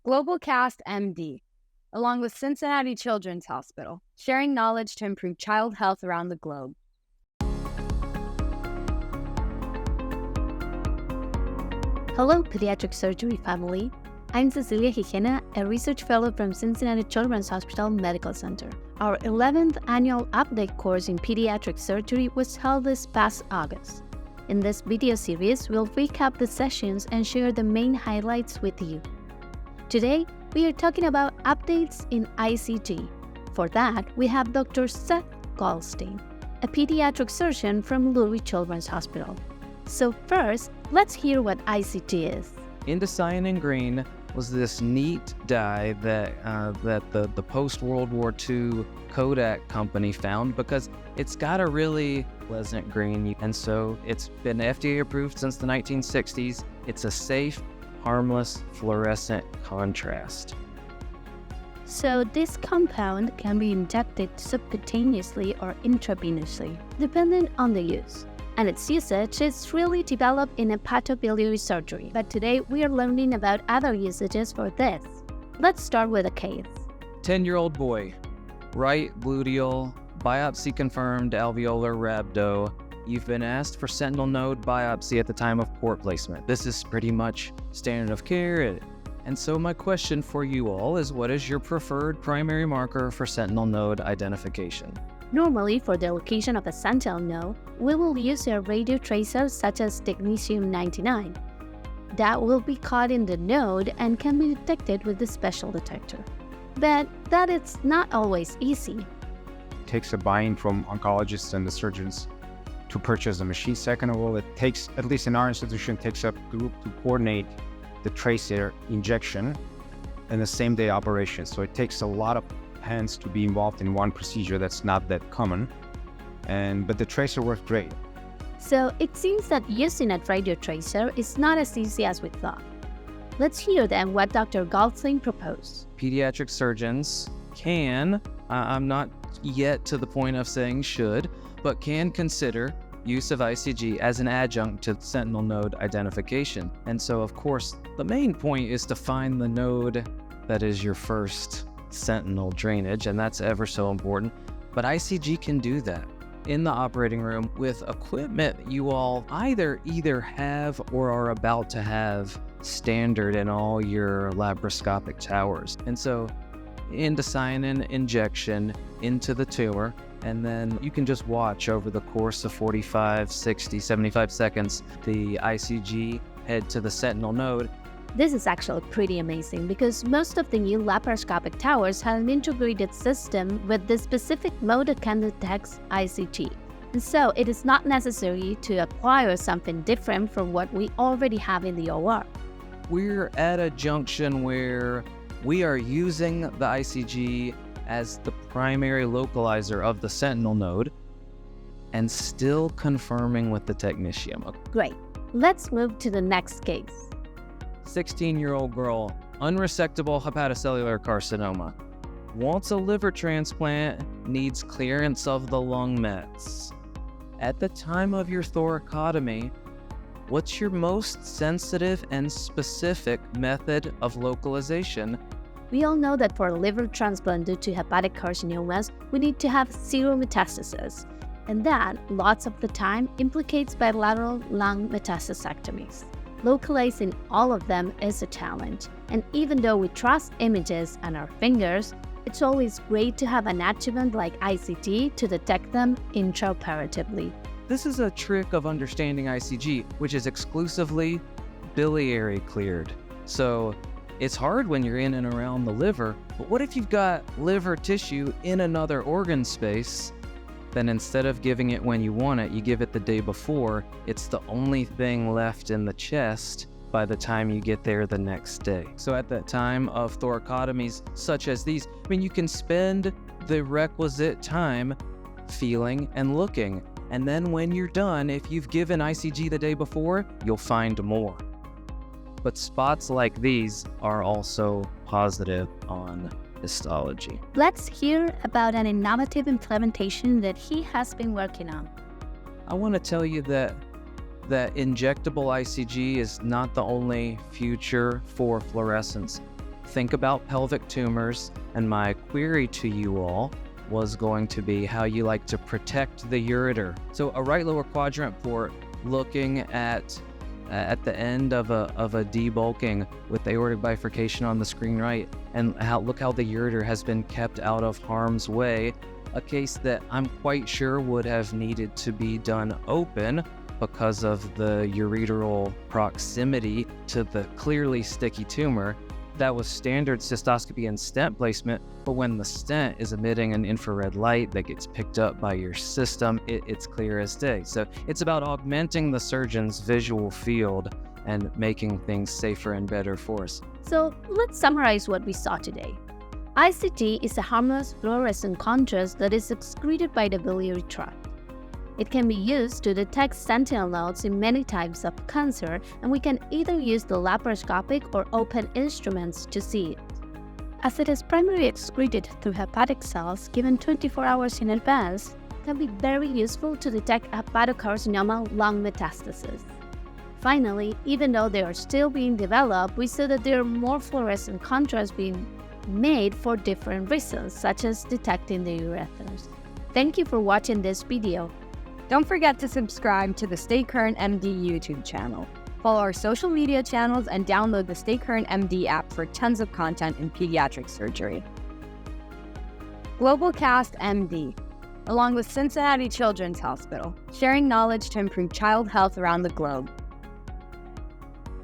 Globalcast MD, along with Cincinnati Children's Hospital, sharing knowledge to improve child health around the globe. Hello, Pediatric Surgery family. I'm Cecilia Gigena, a research fellow from Cincinnati Children's Hospital Medical Center. Our 11th annual update course in pediatric surgery was held this past August. In this video series, we'll recap the sessions and share the main highlights with you. Today, we are talking about updates in ICG. For that, we have Dr. Seth Goldstein, a pediatric surgeon from Louis Children's Hospital. So first, let's hear what ICG is. Indocyanine green was this neat dye that the post-World War II Kodak company found because it's got a really pleasant green, and so it's been FDA approved since the 1960s. It's a safe, harmless, fluorescent contrast. So this compound can be injected subcutaneously or intravenously, depending on the use. And its usage is really developed in hepatobiliary surgery. But today we are learning about other usages for this. Let's start with a case. 10-year-old boy, right gluteal, biopsy confirmed alveolar rhabdo. You've been asked for sentinel node biopsy at the time of port placement. This is pretty much standard of care. And so my question for you all is, what is your preferred primary marker for sentinel node identification? Normally, for the location of a sentinel node, we will use a radiotracer such as technetium-99. That will be caught in the node and can be detected with the special detector. But that is not always easy. It takes a buy-in from oncologists and the surgeons to purchase the machine. Second of all, it takes, at least in our institution, takes a group to coordinate the tracer injection and the same-day operation. So it takes a lot of hands to be involved in one procedure that's not that common, but the tracer worked great. So it seems that using a radiotracer is not as easy as we thought. Let's hear then what Dr. Goldstein proposed. Pediatric surgeons can, I'm not yet to the point of saying should, but can consider use of ICG as an adjunct to sentinel node identification. And so, of course, the main point is to find the node that is your first sentinel drainage, and that's ever so important. But ICG can do that in the operating room with equipment you all either have or are about to have standard in all your laparoscopic towers. And so indocyanine injection into the tumor, and then you can just watch over the course of 45, 60, 75 seconds the ICG head to the sentinel node. This is actually pretty amazing because most of the new laparoscopic towers have an integrated system with the specific mode that can detect ICG. And so it is not necessary to acquire something different from what we already have in the OR. We're at a junction where we are using the ICG as the primary localizer of the sentinel node and still confirming with the technetium. Great. Let's move to the next case. 16-year-old girl, unresectable hepatocellular carcinoma, wants a liver transplant, needs clearance of the lung mets. At the time of your thoracotomy, what's your most sensitive and specific method of localization? We all know that for a liver transplant due to hepatic carcinomas, we need to have 0 metastases, and that, lots of the time, implicates bilateral lung metastasectomies. Localizing all of them is a challenge, and even though we trust images and our fingers, it's always great to have an adjuvant like ICG to detect them intraoperatively. This is a trick of understanding ICG, which is exclusively biliary cleared. So it's hard when you're in and around the liver, but what if you've got liver tissue in another organ space? Then instead of giving it when you want it, you give it the day before. It's the only thing left in the chest by the time you get there the next day. So at the time of thoracotomies such as these, you can spend the requisite time feeling and looking. And then when you're done, if you've given ICG the day before, you'll find more. But spots like these are also positive on histology. Let's hear about an innovative implementation that he has been working on. I want to tell you that injectable ICG is not the only future for fluorescence. think about pelvic tumors, and my query to you all was going to be how you like to protect the ureter. So a right lower quadrant port looking at the end of a debulking with aortic bifurcation on the screen right, and look how the ureter has been kept out of harm's way. A case that I'm quite sure would have needed to be done open because of the ureteral proximity to the clearly sticky tumor. That was standard cystoscopy and stent placement, but when the stent is emitting an infrared light that gets picked up by your system, it's clear as day. So it's about augmenting the surgeon's visual field and making things safer and better for us. So let's summarize what we saw today. ICG is a harmless fluorescent contrast that is excreted by the biliary tract. It can be used to detect Sentynel nodes in many types of cancer, and we can either use the laparoscopic or open instruments to see it. As it is primarily excreted through hepatic cells given 24 hours in advance, it can be very useful to detect hepatocarcinoma lung metastases. Finally, even though they are still being developed, we saw that there are more fluorescent contrasts being made for different reasons, such as detecting the ureters. Thank you for watching this video. Don't forget to subscribe to the Stay Current MD YouTube channel. Follow our social media channels and download the Stay Current MD app for tons of content in pediatric surgery. GlobalCast MD, along with Cincinnati Children's Hospital, sharing knowledge to improve child health around the globe.